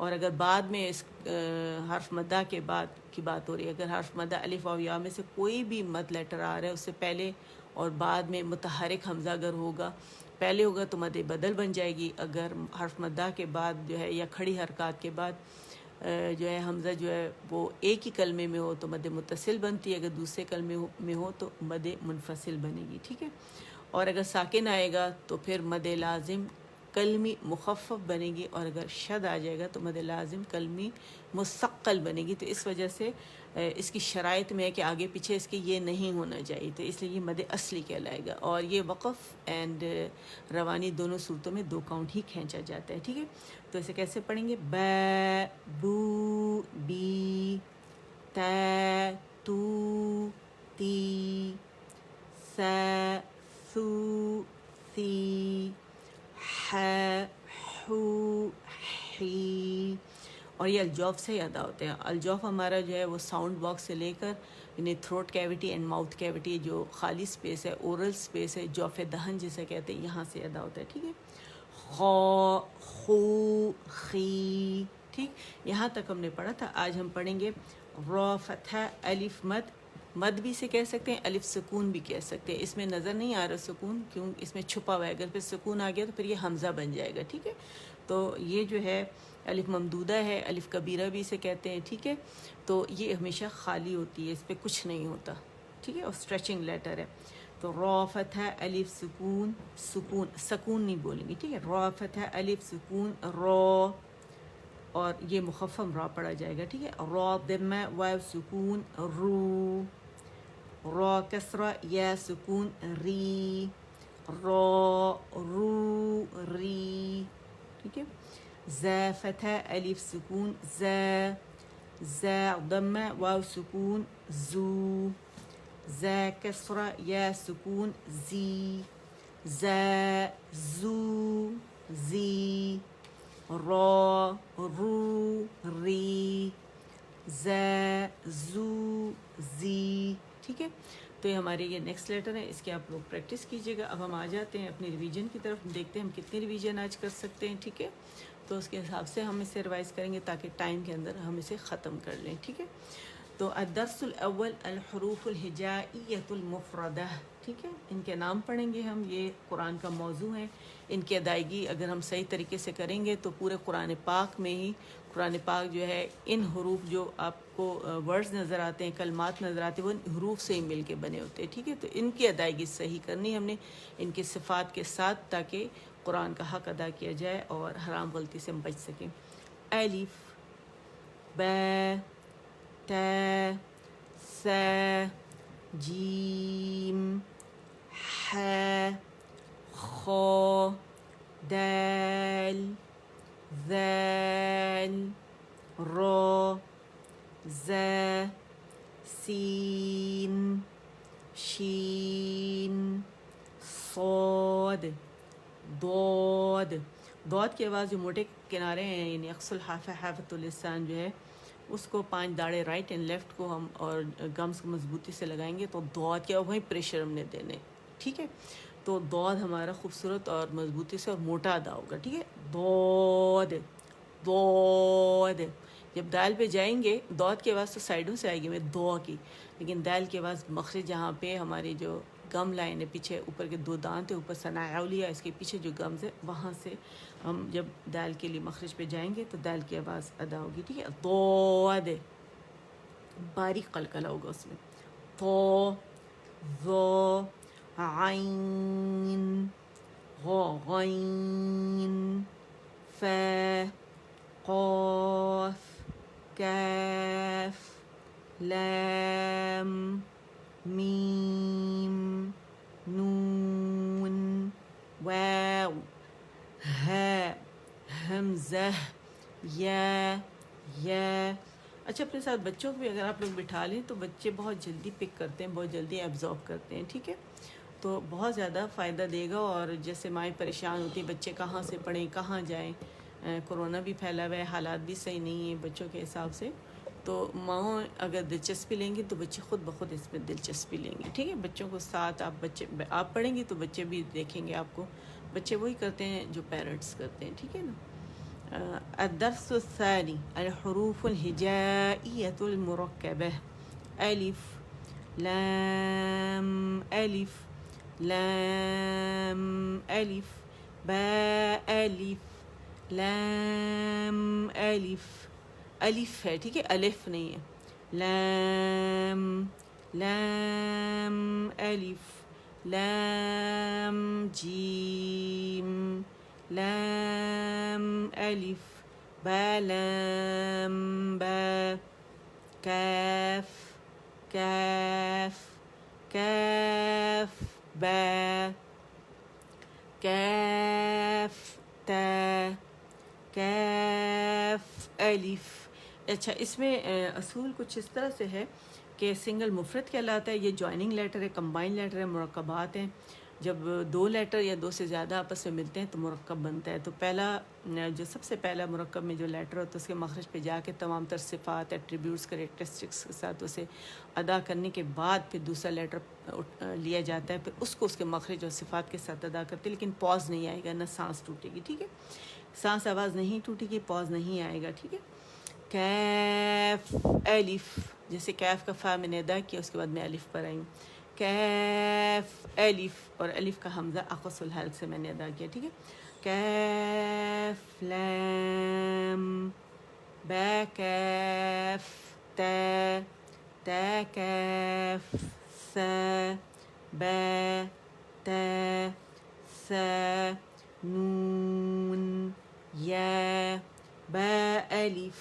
اور اگر بعد میں اس حرف مدہ کے بعد کی بات ہو رہی ہے، اگر حرف مدہ الف واو یا میں سے کوئی بھی مد لیٹر آ رہا ہے، اس سے پہلے اور بعد میں متحرک حمزہ اگر ہوگا، پہلے ہوگا تو مد بدل بن جائے گی، اگر حرف مدہ کے بعد جو ہے یا کھڑی حرکات کے بعد جو ہے حمزہ جو ہے وہ ایک ہی کلمے میں ہو تو مد متصل بنتی ہے، اگر دوسرے کلمے میں ہو تو مد منفصل بنے گی، ٹھیک ہے۔ اور اگر ساکن آئے گا تو پھر مد لازم کلمی مخفف بنے گی، اور اگر شد آ جائے گا تو مد لازم کلمی مستقل بنے گی۔ تو اس وجہ سے اس کی شرائط میں ہے کہ آگے پیچھے اس کے یہ نہیں ہونا چاہیے، تو اس لیے یہ مد اصلی کہلائے گا، اور یہ وقف اینڈ روانی دونوں صورتوں میں 2 کاؤنٹ ہی کھینچا جاتا ہے، ٹھیک ہے۔ تو اسے کیسے پڑھیں گے؟ با بو بی تا تو تی سا سو سی ح حو حی، اور یہ الجوف سے ہی ادا ہوتے ہیں۔ الجوف ہمارا جو ہے وہ ساؤنڈ باکس سے لے کر یعنی throat cutie and mouth cutie, جو خالی سپیس ہے، اورل سپیس ہے، جوف دہن جسے کہتے ہیں، یہاں سے ادا ہوتا ہے، ٹھیک ہے۔ خو خو خی، ٹھیک، یہاں تک ہم نے پڑھا تھا۔ آج ہم پڑھیں گے را فتح الف مد، مد بھی سے کہہ سکتے ہیں، الف سکون بھی کہہ سکتے ہیں۔ اس میں نظر نہیں آ رہا سکون، کیوں؟ اس میں چھپا ہوا ہے، اگر پھر سکون آ گیا تو پھر یہ حمزہ بن جائے گا، ٹھیک ہے۔ تو یہ جو ہے الف ممدودہ ہے، الف کبیرہ بھی اسے کہتے ہیں، ٹھیک ہے۔ تو یہ ہمیشہ خالی ہوتی ہے، اس پہ کچھ نہیں ہوتا، ٹھیک ہے، اور اسٹریچنگ لیٹر ہے۔ تو را فتح الف سکون، سکون سکون نہیں بولیں گے، ٹھیک ہے۔ را فتح الف سکون را، اور یہ مخفم را پڑھا جائے گا، ٹھیک ہے۔ را ضمہ واو سکون رو، را کسرہ یا سکون ری، را رو ری، ٹھیک ہے۔ زا فتح الف سکون زا، زا ضمہ واو سکون زو، زا کسرہ یا سکون زی، زا زو زی، را رو ری، زا زو زی، ٹھیک ہے۔ تو یہ ہمارے یہ نیکسٹ لیٹر ہے، اس کی آپ لوگ پریکٹس کیجیے گا۔ اب ہم آ جاتے ہیں اپنی ریویژن کی طرف، دیکھتے ہیں ہم کتنی ریویژن آج کر سکتے ہیں، ٹھیک ہے۔ تو اس کے حساب سے ہم اسے ریوائز کریں گے تاکہ ٹائم کے اندر ہم اسے ختم کر لیں، ٹھیک ہے۔ تو الدرس الاول الحروف الہجائیۃ المفردہ، ٹھیک ہے، ان کے نام پڑھیں گے ہم، یہ قرآن کا موضوع ہے۔ ان کی ادائیگی اگر ہم صحیح طریقے سے کریں گے تو پورے قرآن پاک میں ہی، قرآن پاک جو ہے ان حروف جو آپ کو ورڈز نظر آتے ہیں، کلمات نظر آتے ہیں، وہ ان حروف سے ہی مل کے بنے ہوتے ہیں، ٹھیک ہے۔ تو ان کی ادائیگی صحیح کرنی ہم نے، ان کی صفات کے ساتھ، تاکہ قرآن کا حق ادا کیا جائے اور حرام غلطی سے ہم بچ سکیں۔ الف با تا سا جیم ح خا دال ذال را زا سین شین صاد ضاد، ضاد کی آواز جو موٹے کنارے ہیں یعنی اقصى الحافہ حافۃ اللسان جو ہے، اس کو 5 داڑے رائٹ اینڈ لیفٹ کو ہم اور گمز کو مضبوطی سے لگائیں گے تو ضاد کیا وہیں پریشر ہم نے دینے، ٹھیک ہے۔ تو ضاد ہمارا خوبصورت اور مضبوطی سے اور موٹا ادا ہوگا، ٹھیک ہے۔ ضاد ضاد، جب دال پہ جائیں گے ضاد کی آواز تو سائڈوں سے آئے گی، میں دو کی، لیکن دال کی آواز مخرج جہاں پہ ہماری جو گم لائن ہے، پیچھے اوپر کے 2 دانت ہے، اوپر ثناء علیہ اس کے پیچھے جو گمز ہے، وہاں سے ہم جب دال کے لیے مخرج پہ جائیں گے تو دال کی آواز ادا ہوگی، ٹھیک ہے۔ ضاد باریک قلقلہ ہوگا اس میں، تو ظا عین غا غین فا قاف کاف لام میم نون واو ہا حمزہ یا۔ اچھا، اپنے ساتھ بچوں کو بھی اگر آپ لوگ بٹھا لیں تو بچے بہت جلدی پک کرتے ہیں، بہت جلدی ایبزارب کرتے ہیں، ٹھیک ہے۔ تو بہت زیادہ فائدہ دے گا، اور جیسے مائیں پریشان ہوتی ہیں بچے کہاں سے پڑھیں کہاں جائیں، کورونا بھی پھیلا ہوا ہے، حالات بھی صحیح نہیں ہیں بچوں کے حساب سے، تو ماں اگر دلچسپی لیں گی تو بچے خود بخود اس میں دلچسپی لیں گے، ٹھیک ہے۔ بچوں کو ساتھ آپ پڑھیں گی تو بچے بھی دیکھیں گے آپ کو، بچے وہی کرتے ہیں جو پیرنٹس کرتے ہیں، ٹھیک ہے نا۔ الدرس الثاني الحروف الهجائية المركبة ألف لام ألف لام ألف باء ألف لام ألف ألف ہے ٹھیک ہے الف نہیں ہے لام لام ألف لام جيم لام ألف با لام با كاف كاف كاف با كاف تا كاف ألف. اچھا اس میں اصول کچھ اس طرح سے ہے کہ سنگل مفرد کہلاتا ہے، یہ جوائننگ لیٹر ہے، کمبائن لیٹر ہے، مرکبات ہیں. جب دو لیٹر یا دو سے زیادہ آپس میں ملتے ہیں تو مرکب بنتا ہے. تو پہلا جو سب سے پہلا مرکب میں جو لیٹر ہوتا ہے اس کے مخرج پہ جا کے تمام تر صفات ایٹریبیوٹس کریکٹرسٹکس کے ساتھ اسے ادا کرنے کے بعد پھر دوسرا لیٹر لیا جاتا ہے، پھر اس کو اس کے مخرج اور صفات کے ساتھ ادا کرتے ہیں، لیکن پاز نہیں آئے گا، نہ سانس ٹوٹے گی. ٹھیک ہے، سانس آواز نہیں ٹوٹے گی، پاز نہیں آئے گا. ٹھیک ہے. کیف الف، جیسے کیف کا فا میں نے ادا کیا اس کے بعد میں الف پر آئی ہوں. کیف الف، اور الف کا حمزہ اقص الحلق سے میں نے ادا کیا. ٹھیک ہے. کیف لام با کیف تا تا کیف سا با تا سا نون یا با الف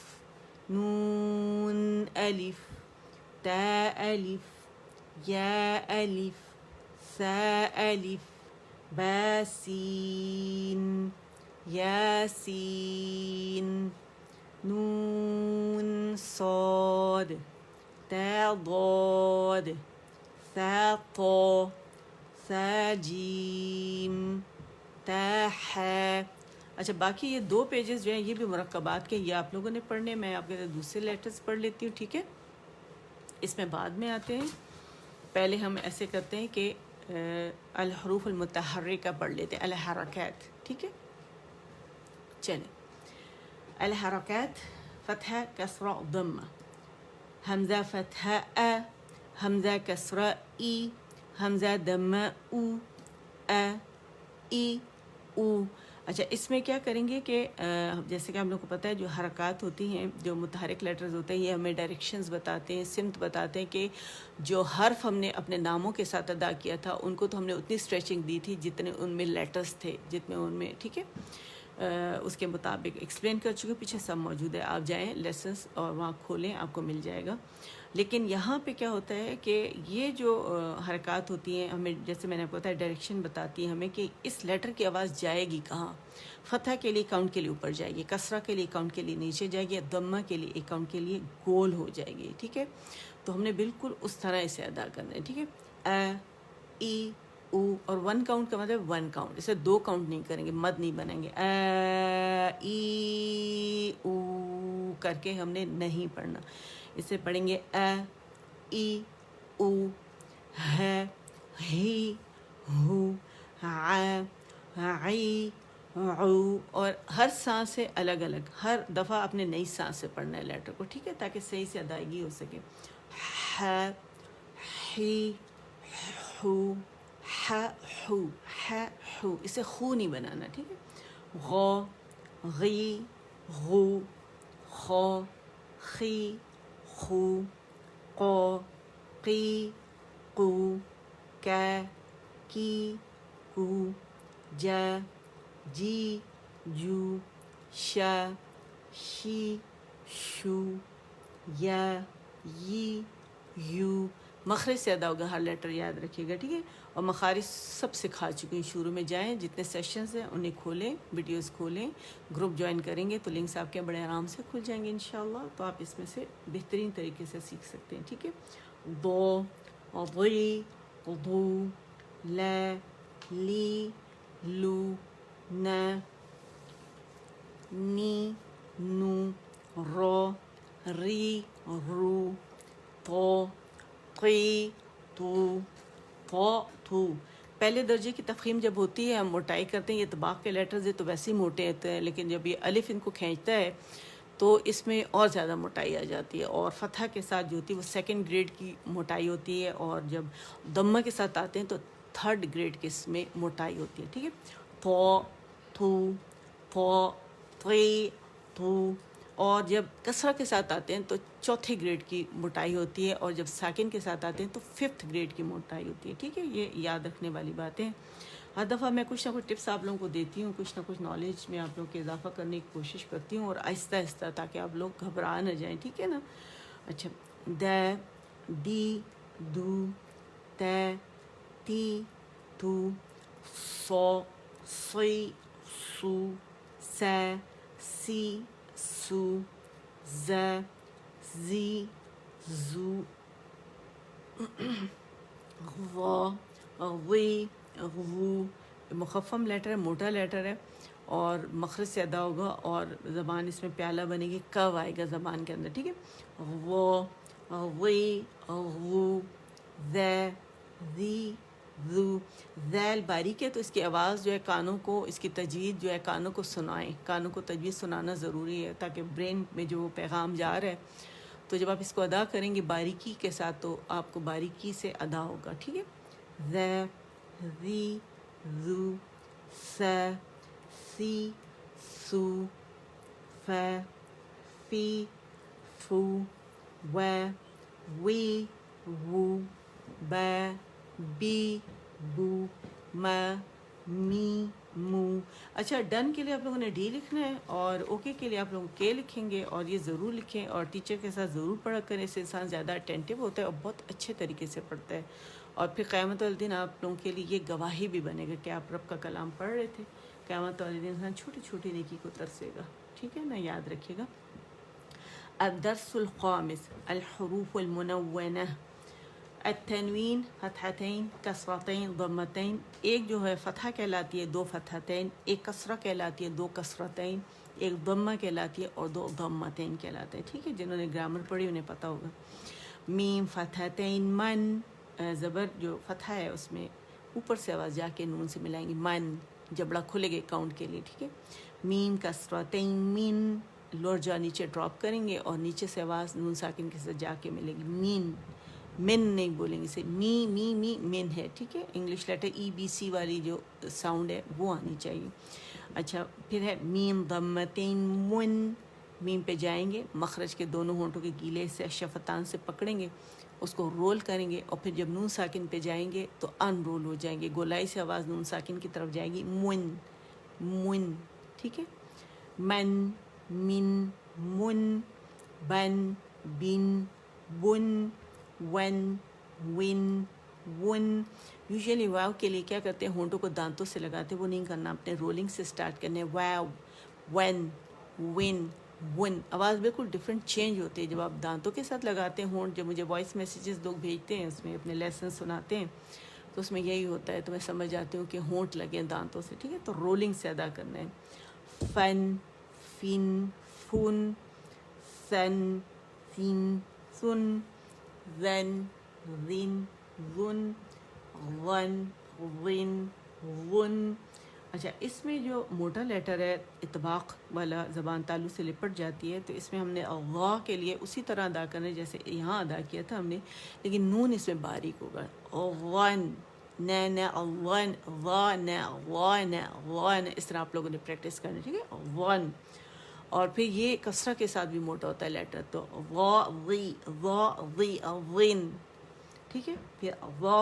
نون الف تا الف یا الف سا الف با سین یا سین نون صاد تا ضاد ثا طا سا جیم تا حا. اچھا باقی یہ دو پیجز جو ہیں یہ بھی مرکبات کے، یہ آپ لوگوں نے پڑھنے، میں آپ کے دوسرے لیٹرز پڑھ لیتی ہوں. ٹھیک ہے، اس میں بعد میں آتے ہیں. پہلے ہم ایسے کرتے ہیں کہ الحروف المتحرکہ پڑھ لیتے ہیں، الحرکات. ٹھیک ہے، چلیں. الحرکات فتحہ کسرہ ضمہ، حمزہ فتحہ ا، حمزہ کسرہ ای، حمزہ دمہ او ا ای او. اچھا اس میں کیا کریں گے کہ جیسے کہ ہم لوگ کو پتہ ہے جو حرکات ہوتی ہیں، جو متحرک لیٹرز ہوتے ہیں، یہ ہمیں ڈائریکشنز بتاتے ہیں، سمت بتاتے ہیں کہ جو حرف ہم نے اپنے ناموں کے ساتھ ادا کیا تھا ان کو تو ہم نے اتنی اسٹریچنگ دی تھی جتنے ان میں لیٹرز تھے، جتنے ان میں. ٹھیک ہے، اس کے مطابق ایکسپلین کر چکے، پیچھے سب موجود ہے، آپ جائیں لیسنس اور وہاں کھولیں، آپ کو مل جائے گا. لیکن یہاں پہ کیا ہوتا ہے کہ یہ جو حرکات ہوتی ہیں ہمیں، جیسے میں نے آپ کو بتایا، ڈائریکشن بتاتی ہیں ہمیں کہ اس لیٹر کی آواز جائے گی کہاں. فتح کے لیے کاؤنٹ کے لیے اوپر جائے گی، کسرہ کے لیے کاؤنٹ کے لیے نیچے جائے گی، ضمہ کے لیے ایک کاؤنٹ کے لیے گول ہو جائے گی. ٹھیک ہے، تو ہم نے بالکل اس طرح اسے ادا کرنا ہے. ٹھیک ہے، ا ای او، اور ون کاؤنٹ کا مطلب ون کاؤنٹ، اسے دو کاؤنٹ نہیں کریں گے، مد نہیں بنیں گے. ا ای او کر کے ہم نے نہیں پڑھنا، اسے پڑھیں گے ا ای او، ہ ہی ہو، ع عی عو، اور ہر سانس سے الگ الگ، ہر دفعہ اپنے نئی سانس سے پڑھنا ہے لیٹر کو. ٹھیک ہے، تاکہ صحیح سے ادائیگی ہو سکے. ح حی حو ح حو ح حو، اسے خو نہیں بنانا. ٹھیک ہے. غ غی غو، خو خی خو، قو قی قو، کا کی کو، جا جی جو، شا شی شو، یا یی یو. مخرج سے ادا ہوگا ہر لیٹر، یاد رکھیے گا. ٹھیک ہے، اور مخارج سب سکھا چکی ہوں شروع میں. جائیں جتنے سیشنز ہیں انہیں کھولیں، ویڈیوز کھولیں، گروپ جوائن کریں گے تو لنکس آپ کے بڑے آرام سے کھل جائیں گے انشاءاللہ. تو آپ اس میں سے بہترین طریقے سے سیکھ سکتے ہیں. ٹھیک ہے، دو ضی ضو، لا لی لو، نا نی نو، رو ری رو، تو قی تو، تو تو. پہلے درجے کی تفخیم جب ہوتی ہے ہم موٹائی کرتے ہیں، یہ طباق کے لیٹرز ہیں تو ویسے ہی موٹے ہوتے ہیں، لیکن جب یہ الف ان کو کھینچتا ہے تو اس میں اور زیادہ موٹائی آ جاتی ہے، اور فتح کے ساتھ جو ہوتی ہے وہ سیکنڈ گریڈ کی موٹائی ہوتی ہے، اور جب ضمہ کے ساتھ آتے ہیں تو تھرڈ گریڈ کی اس میں موٹائی ہوتی ہے. ٹھیک ہے، تو تھو تھو تھری تھو. اور جب کسرہ کے ساتھ آتے ہیں تو چوتھے گریڈ کی موٹائی ہوتی ہے، اور جب ساکن کے ساتھ آتے ہیں تو ففتھ گریڈ کی موٹائی ہوتی ہے. ٹھیک ہے، یہ یاد رکھنے والی باتیں. ہر دفعہ میں کچھ نہ کچھ ٹپس آپ لوگوں کو دیتی ہوں، کچھ نہ کچھ نالج میں آپ لوگوں کے اضافہ کرنے کی کوشش کرتی ہوں، اور آہستہ آہستہ، تاکہ آپ لوگ گھبرا نہ جائیں. ٹھیک ہے نا. اچھا، د دی دو تے تی تو سو سی سو سے سی سو ز زی زو غ غی غو. مخفم لیٹر ہے، موٹا لیٹر ہے، اور مخرج سے ادا ہوگا، اور زبان اس میں پیالہ بنے گی، کو آئے گا زبان کے اندر. ٹھیک ہے، غو غی غو ذے ذی ذو. ذیل باریک ہے تو اس کی آواز جو ہے کانوں کو، اس کی تجوید جو ہے کانوں کو سنائیں، کانوں کو تجوید سنانا ضروری ہے تاکہ برین میں جو پیغام جا رہا ہے تو جب آپ اس کو ادا کریں گے باریکی کے ساتھ تو آپ کو باریکی سے ادا ہوگا. ٹھیک ہے، ذے ذی ذو سے سی سو فے فی فو وے وی وو بے بی بو میں می مو. اچھا، ڈن کے لیے آپ لوگوں نے ڈی لکھنا ہے، اور اوکے کے لیے آپ لوگ کے لکھیں گے، اور یہ ضرور لکھیں، اور ٹیچر کے ساتھ ضرور پڑھا کریں. اس سے انسان زیادہ اٹینٹیو ہوتا ہے اور بہت اچھے طریقے سے پڑھتا ہے، اور پھر قیامت والے دن آپ لوگوں کے لیے یہ گواہی بھی بنے گا کہ آپ رب کا کلام پڑھ رہے تھے. قیامت والے دن انسان چھوٹی چھوٹی نیکی کو ترسے گا. ٹھیک ہے نا، یاد رکھیے گا. الدرس الخامس الحروف المنونہ. التنوین فتحتین کسرتین ضمتین. ایک جو ہے فتحہ کہلاتی ہے، دو فتحتین. ایک کسرہ کہلاتی ہے، دو کسرتین. ایک ضمہ کہلاتی ہے اور دو ضمتین کہلاتے ہیں. ٹھیک ہے، جنہوں نے گرامر پڑھی انہیں پتہ ہوگا. میم فتحتین من. زبر جو فتحہ ہے اس میں اوپر سے آواز جا کے نون سے ملائیں گی، من. جبڑا کھلے گے کاؤنٹ کے لیے. ٹھیک ہے، میم کسرتین من. لور جا نیچے ڈراپ کریں گے اور نیچے سے آواز نون ساکن کے ساتھ جا کے ملے گی، مین. من نہیں بولیں گے، اسے می می می من ہے. ٹھیک ہے، English letter A B C والی جو ساؤنڈ ہے وہ آنی چاہیے. اچھا، پھر ہے میم ضمتین من. میم پہ جائیں گے، مخرج کے دونوں ہونٹوں کے گیلے سے شفتان سے پکڑیں گے، اس کو رول کریں گے، اور پھر جب نون ساکن پہ جائیں گے تو ان رول ہو جائیں گے. گولائی سے آواز نون ساکن کی طرف جائے گی، من من. ٹھیک ہے، من من من بن بن بن ون ون ون. یوزلی واو کے لیے کیا کرتے ہیں، ہونٹوں کو دانتوں سے لگاتے، وہ نہیں کرنا، اپنے رولنگ سے سٹارٹ کرنے. واو ون ون ون. آواز بالکل ڈفرینٹ چینج ہوتی ہے جب آپ دانتوں کے ساتھ لگاتے ہیں ہونٹ. جب مجھے وائس میسیجز لوگ بھیجتے ہیں، اس میں اپنے لیسن سناتے ہیں تو اس میں یہی ہوتا ہے، تو میں سمجھ جاتی ہوں کہ ہونٹ لگیں دانتوں سے. ٹھیک ہے، تو رولنگ سے ادا کرنا ہے. فن فن فن سن سن سن ذن ذن ذن غن غن غن. اچھا، اس میں جو موٹا لیٹر ہے اطباق والا، زبان تالو سے لپٹ جاتی ہے، تو اس میں ہم نے غا کے لیے اسی طرح ادا کرنا ہے جیسے یہاں ادا کیا تھا ہم نے، لیکن نون اس میں باریک ہوگا. غن ن غن غا ن غا ن غا ن. اس طرح آپ لوگوں نے پریکٹس کرنی. ٹھیک ہے، غن. اور پھر یہ کسرہ کے ساتھ بھی موٹا ہوتا ہے لیٹر، تو غا غی غا غی غن. ٹھیک ہے، پھر غا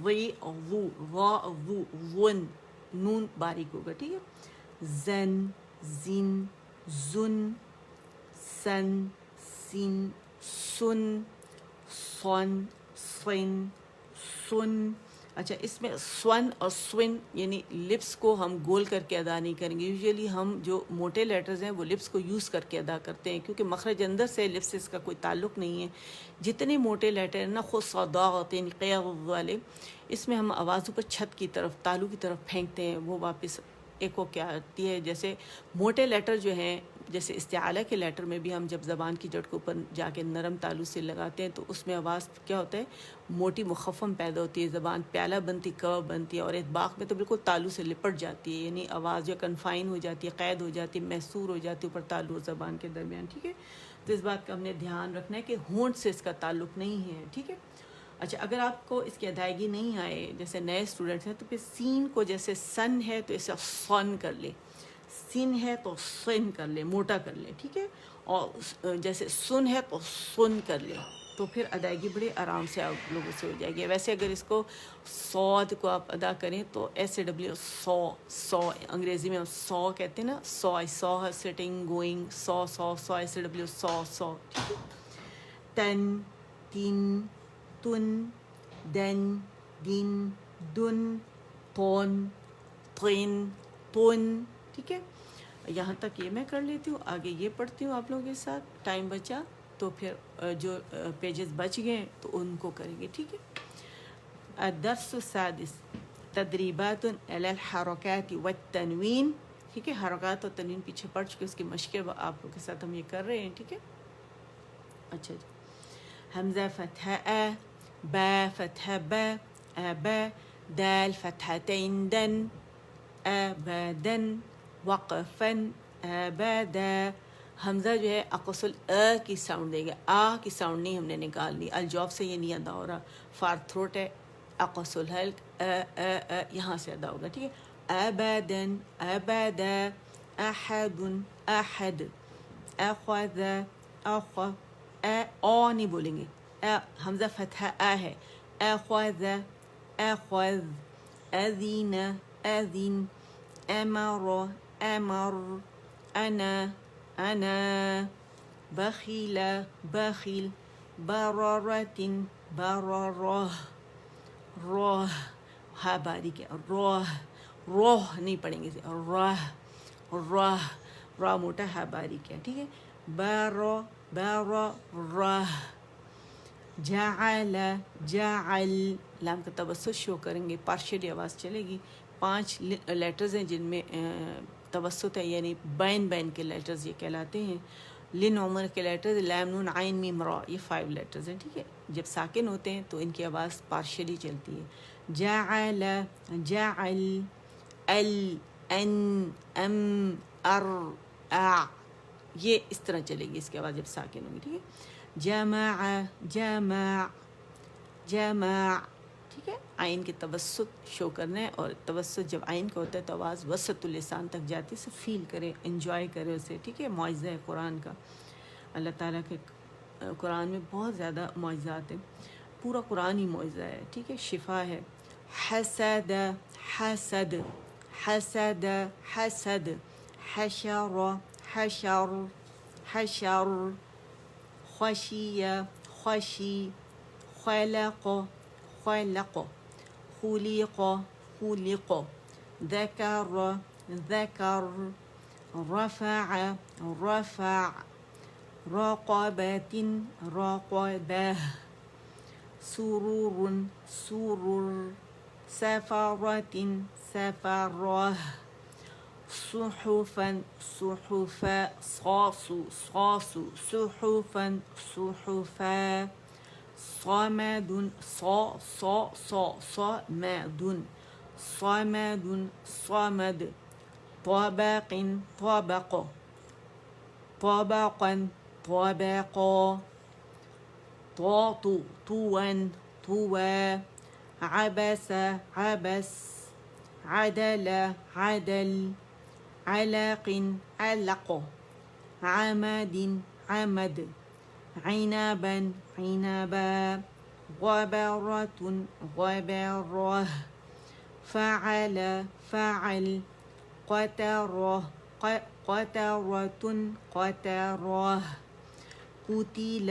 غی غو غا غو غن. نون باریک ہوگا. ٹھیک ہے، زن زن زن سن سن سن سن سن سن. اچھا، اس میں سون اور سون یعنی لپس کو ہم گول کر کے ادا نہیں کریں گے. یوزلی ہم جو موٹے لیٹرز ہیں وہ لپس کو یوز کر کے ادا کرتے ہیں، کیونکہ مخرج اندر سے لپس سے اس کا کوئی تعلق نہیں ہے. جتنے موٹے لیٹر ہیں نا، خود صداغتین قیغ والے، اس میں ہم آوازوں پر چھت کی طرف، تالو کی طرف پھینکتے ہیں، وہ واپس ایکو کیا آتی ہے. جیسے موٹے لیٹر جو ہیں جیسے استعالہ کے لیٹر میں بھی ہم جب زبان کی جڑ کے اوپر جا کے نرم تالو سے لگاتے ہیں تو اس میں آواز کیا ہوتا ہے، موٹی مخفم پیدا ہوتی ہے، زبان پیالہ بنتی، کرو بنتی ہے، اور اطباق میں تو بالکل تالو سے لپٹ جاتی ہے، یعنی آواز جو کنفائن ہو جاتی ہے، قید ہو جاتی ہے، محصور ہو جاتی ہے اوپر تالو اور زبان کے درمیان. ٹھیک ہے، تو اس بات کا ہم نے دھیان رکھنا ہے کہ ہونٹ سے اس کا تعلق نہیں ہے. ٹھیک ہے. اچھا، اگر آپ کو اس کی ادائیگی نہیں آئے، جیسے نئے اسٹوڈنٹس ہیں، تو پھر سین کو جیسے سن ہے تو اسے سن کر لے، سن ہے تو سن کر لے، موٹا کر لے. ٹھیک ہے، اور جیسے سن ہے تو سن کر لے، تو پھر ادائیگی بڑے آرام سے آپ لوگوں سے ہو جائے گی. ویسے اگر اس کو سود کو آپ ادا کریں تو ایس اے ڈبلیو، سو انگریزی میں ہم سو کہتے ہیں نا، سو، آئی سو ہر سٹنگ گوئنگ، so S A W, so. ٹھیک ہے. تن، تین، تن، دن، دن، دن، تون، تین، تون. ٹھیک ہے، یہاں تک یہ میں کر لیتی ہوں. آگے یہ پڑھتی ہوں آپ لوگوں کے ساتھ، ٹائم بچا تو پھر جو پیجز بچ گئے تو ان کو کریں گے. ٹھیک ہے. الدرس السادس تدریبات علی الحرکات والتنوین. ٹھیک ہے، حرکات اور تنوین پیچھے پڑ چکے، اس کی مشقیں آپ لوگوں کے ساتھ ہم یہ کر رہے ہیں. ٹھیک ہے. اچھا جی، حمزہ فتحہ اے، با فتحہ با، ابا، دال فتحتین دن، ابدن، وقفن، ابدا. حمزہ جو ہے اقصل کی ساؤنڈ دے گا، کی ساؤنڈ نہیں ہم نے نکالنی. الجوف سے یہ نہیں ادا ہو رہا، فار تھروٹ ہے، اقصل حلق یہاں سے ادا ہوگا. ٹھیک ہے. ابدن، ابدا، احد، احد، اخذ، او نہیں بولیں گے، حمزہ فتحہ آ ہے. اخذ، اخذ، اذین، اذین، امر، امر، انا، انا، بخیل، بخیل، بررت، بررہ، روح، ہا باریک ہے، روح، روح نہیں پڑھیں گے، روح، روح، را موٹا، ہا باریک ہے. ٹھیک ہے. بارو، بارو، راہ، جعل، جعل، لام کا توسط شو کریں گے، پارشلی آواز چلے گی. 5 لیٹرز ہیں جن میں توسط ہے، یعنی بین بین کے لیٹرز یہ کہلاتے ہیں. لن عمر کے لیٹرز لام نون عین میم را، یہ 5 لیٹرز ہیں. ٹھیک ہے. جب ساکن ہوتے ہیں تو ان کی آواز پارشلی چلتی ہے. جعل، جعل، ال، ان، ام، ار، ا، یہ اس طرح چلے گی اس کے بعد جب ساکن ہوگی. ٹھیک ہے. جمع، جمع، جمع. ٹھیک ہے. عین کے توسط شو کرنا ہے، اور توسط جب عین کا ہوتا ہے تو آواز وسط اللسان تک جاتی ہے. فیل کرے، انجوائے کرے اسے. ٹھیک ہے. معجزہ ہے قرآن کا، اللہ تعالیٰ کے قرآن میں بہت زیادہ معجزات ہیں، پورا قرآن ہی معجزہ ہے. ٹھیک ہے. شفا ہے. حسد، حسد، حسد، حسد، حشر، حشر، حشر، خشی، خشی، خلق، خلق، خلق، خلق، ذکر، ذکر، رفع، رفع، رقبة، رقبة، سرور، سرور، سفرة، سفرة، صحفا، صحفا، صاص، صاص، صحفا، صحفا، صمد، صمد، صمد، صمد، طبق، طبق، طبقا، طبقا، طوا، طوا، عبس، عبس، عدل، عدل، علق، علق، عمد، عمد، عنبا، عنبا، غبرة، غبرة، فعل، فعل، قترة، قترة، قترة، قتل،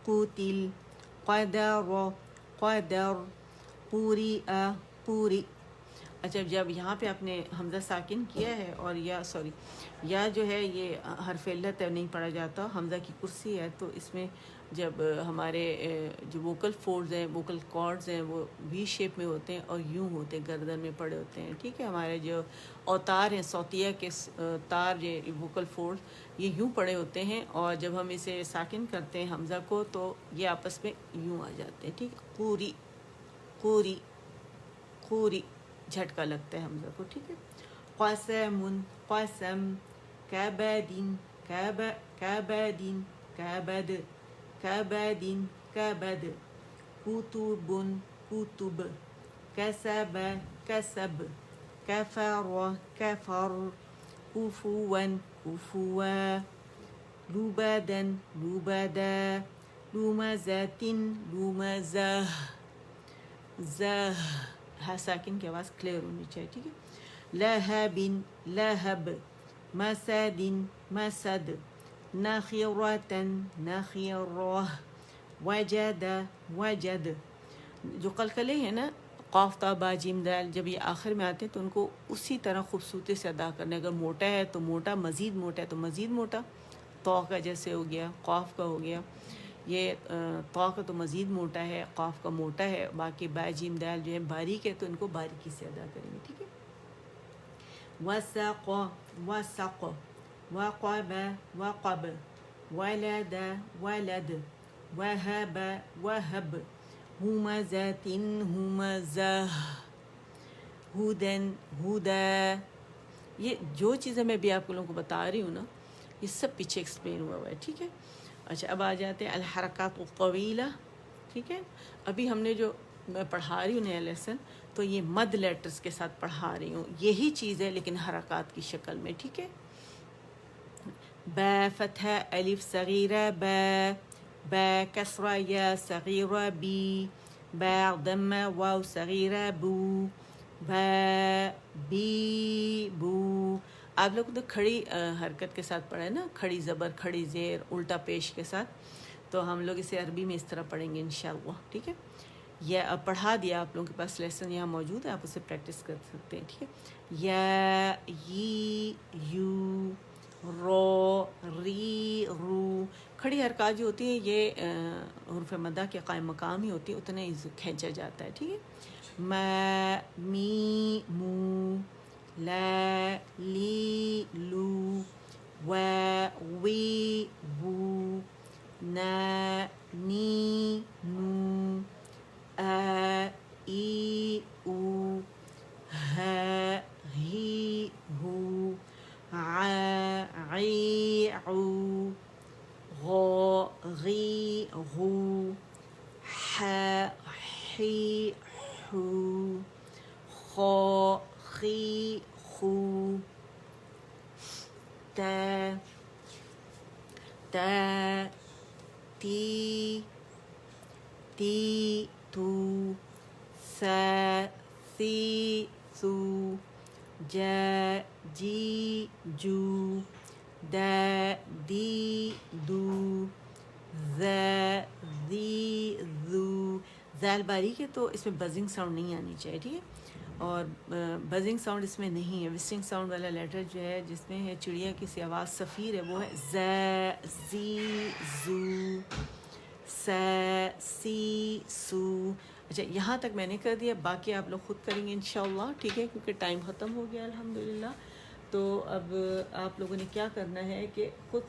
قتل، قدر، قدر، قرئ، قرئ، اچھا جب یہاں پہ آپ نے حمزہ ساکن کیا ہے اور یا جو ہے یہ حرف علت ہے نہیں پڑھا جاتا، حمزہ کی کرسی ہے، تو اس میں جب ہمارے جو ووکل فورڈز ہیں، ووکل کارڈز ہیں، وہ وی شیپ میں ہوتے ہیں اور یوں ہوتے ہیں، گردن میں پڑے ہوتے ہیں، ٹھیک ہے. ہمارے جو اوتار ہیں صوتیہ کے تار، یہ ووکل فورڈ یہ یوں پڑے ہوتے ہیں، اور جب ہم اسے ساکن کرتے ہیں حمزہ کو تو یہ آپس میں یوں آ جاتے ہیں، ٹھیک ہے. قوری قوری قوری جھٹکا لگتا ہے حمزہ کو، ٹھیک ہے. قسم قسم کبدین کبدین کبد کبدین کبد کتب کتب کسب کسب کفر کفر کفوا کفوا لبدا لبدا لمزة لمزة زہ ہا ساکن کی آواز کلیئر ہونی چاہیے، ٹھیک ہے. لہب لہب مسد مسد نخرة نخرة وجد وجد. جو قلقلے ہیں نا، قاف تا با جیم دال، جب یہ آخر میں آتے ہیں تو ان کو اسی طرح خوبصورتی سے ادا کرنا ہے. اگر موٹا ہے تو موٹا، مزید موٹا ہے تو مزید موٹا. تو کا جیسے ہو گیا، قاف کا ہو گیا، یہ طا کا تو مزید موٹا ہے، قاف کا موٹا ہے، باقی با جیم دال جو ہے باریک ہے تو ان کو باریکی سے ادا کریں گے، ٹھیک ہے. وسق وسق وقب وقب ولد ولد وهب وهب همزة همزة هدى هدى. یہ جو چیزیں میں بھی آپ لوگوں کو بتا رہی ہوں نا، یہ سب پیچھے ایکسپلین ہوا ہے، ٹھیک ہے. اچھا اب آ جاتے ہیں الحرکات الطویلہ، ٹھیک ہے. ابھی ہم نے جو میں پڑھا رہی ہوں نیا لیسن، تو یہ مد لیٹرز کے ساتھ پڑھا رہی ہوں، یہی چیز ہے لیکن حرکات کی شکل میں، ٹھیک ہے. با فتحہ الف صغیرہ با، با کسرہ یا صغیرہ بی، با ضمہ واو صغیرہ بو، با بی بو. آپ لوگ تو کھڑی حرکت کے ساتھ پڑھے نا، کھڑی زبر کھڑی زیر الٹا پیش کے ساتھ، تو ہم لوگ اسے عربی میں اس طرح پڑھیں گے انشاءاللہ، ٹھیک ہے. یہ اب پڑھا دیا آپ لوگوں کے پاس، لیسن یہاں موجود ہے، آپ اسے پریکٹس کر سکتے ہیں، ٹھیک ہے. یا یی یو رو ری رو. کھڑی حرکات جو ہوتی ہیں یہ حروف مدہ کے قائم مقام ہی ہوتی ہے، اتنے ہی کھینچا جاتا ہے، ٹھیک ہے. ما می مو، لا لی لو، و وی وو، نا نی نو، آ ای او، ها ہی ہو، ع عی عو، غو غی غو، ح حی حو، خو خی خو، تا تا تی تی تو، سا سی سو، جا جی جو، دا دی دو، ذا ذی ذو. ذال باریک ہے تو اس میں بزنگ ساؤنڈ نہیں آنی چاہیے، ٹھیک ہے. اور بزنگ ساؤنڈ اس میں نہیں ہے. وسنگ ساؤنڈ والا لیٹر جو ہے جس میں ہے چڑیا کی سی آواز صفیر ہے، وہ ہے ز زی زو، سا سی سو. اچھا یہاں تک میں نے کر دیا، باقی آپ لوگ خود کریں گے انشاءاللہ، ٹھیک ہے، کیونکہ ٹائم ختم ہو گیا الحمدللہ. تو اب آپ لوگوں نے کیا کرنا ہے کہ خود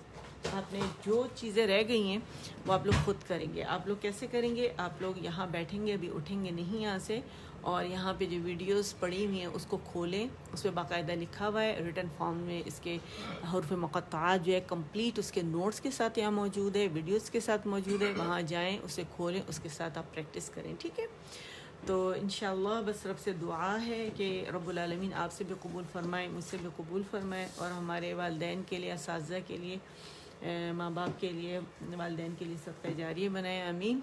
آپ نے جو چیزیں رہ گئی ہیں وہ آپ لوگ خود کریں گے. آپ لوگ کیسے کریں گے؟ آپ لوگ یہاں بیٹھیں گے، ابھی اٹھیں گے نہیں یہاں سے، اور یہاں پہ جو ویڈیوز پڑی ہوئی ہیں اس کو کھولیں، اس پہ باقاعدہ لکھا ہوا ہے ریٹن فارم میں، اس کے حروف مقطعات جو ہے کمپلیٹ اس کے نوٹس کے ساتھ یہاں موجود ہے، ویڈیوز کے ساتھ موجود ہے. وہاں جائیں، اسے کھولیں، اس کے ساتھ آپ پریکٹس کریں، ٹھیک ہے. تو انشاءاللہ بس رب سے دعا ہے کہ رب العالمین آپ سے بھی قبول فرمائے، مجھ سے بھی قبول فرمائے، اور ہمارے والدین کے لیے، اساتذہ کے لیے، ماں باپ کے لیے، والدین کے لیے صدقہ جاریہ بنائے، آمین.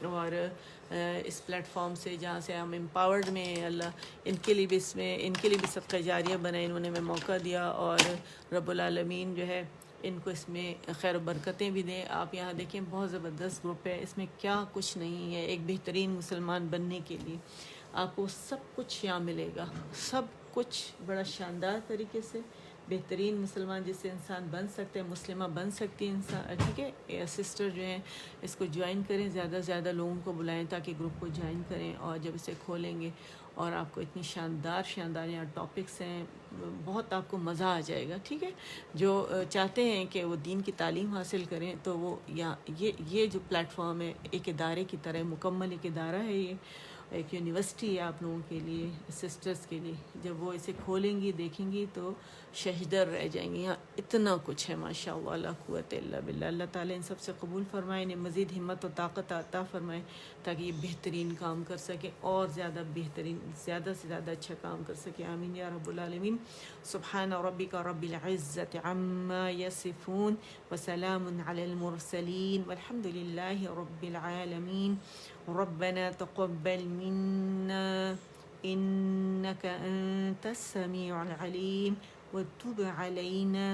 اور اس پلیٹ فارم سے جہاں سے ہم امپاورڈ میں، اللہ ان کے لیے بھی اس میں ان کے لیے بھی صدقہ جاریہ بنائے، انہوں نے ہمیں موقع دیا، اور رب العالمین جو ہے ان کو اس میں خیر و برکتیں بھی دیں. آپ یہاں دیکھیں بہت زبردست گروپ ہے، اس میں کیا کچھ نہیں ہے ایک بہترین مسلمان بننے کے لیے. آپ کو سب کچھ یہاں ملے گا، سب کچھ بڑا شاندار طریقے سے، بہترین مسلمان جس سے انسان بن سکتے ہیں، مسلمہ بن سکتی ہے انسان، ٹھیک ہے۔ سسٹر جو ہیں اس کو جوائن کریں، زیادہ سے زیادہ لوگوں کو بلائیں تاکہ گروپ کو جوائن کریں، اور جب اسے کھولیں گے اور آپ کو اتنی شاندار یہاں ٹاپکس ہیں، بہت آپ کو مزہ آ جائے گا، ٹھیک ہے۔ جو چاہتے ہیں کہ وہ دین کی تعلیم حاصل کریں تو وہ یہ جو پلیٹ فارم ہے ایک ادارے کی طرح مکمل ایک ادارہ ہے، یہ ایک یونیورسٹی ہے آپ لوگوں کے لیے، سسٹرز کے لیے۔ جب وہ اسے کھولیں گی دیکھیں گی تو شہدر رہ جائیں گے، یہاں اتنا کچھ ہے ماشاء اللہ، لا قوت الا باللہ۔ اللہ تعالیٰ ان سب سے قبول فرمائے، انہیں مزید ہمت و طاقت عطا فرمائے تاکہ یہ بہترین کام کر سکے، اور زیادہ بہترین، زیادہ سے زیادہ اچھا کام کر سکے، آمین یا رب العالمین۔ سبحان ربک رب العزت عما یصفون وسلام علی المرسلین والحمد للہ رب العالمین۔ ربنا تقبل منا إنك أنت السميع العليم وتب علينا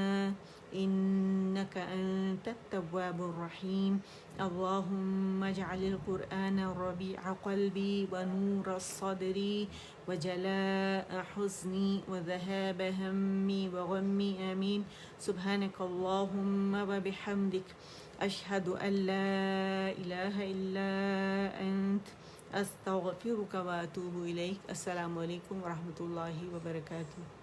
إنك أنت التواب الرحيم. اللهم اجعل القرآن ربيع قلبي ونور صدري وجلاء حزني وذهاب همي وغمي آمين. سبحانك اللهم وبحمدك أشهد أن لا إله إلا أنت استغفرك واتوب الیک۔ السلام علیکم ورحمۃ اللہ وبرکاتہ۔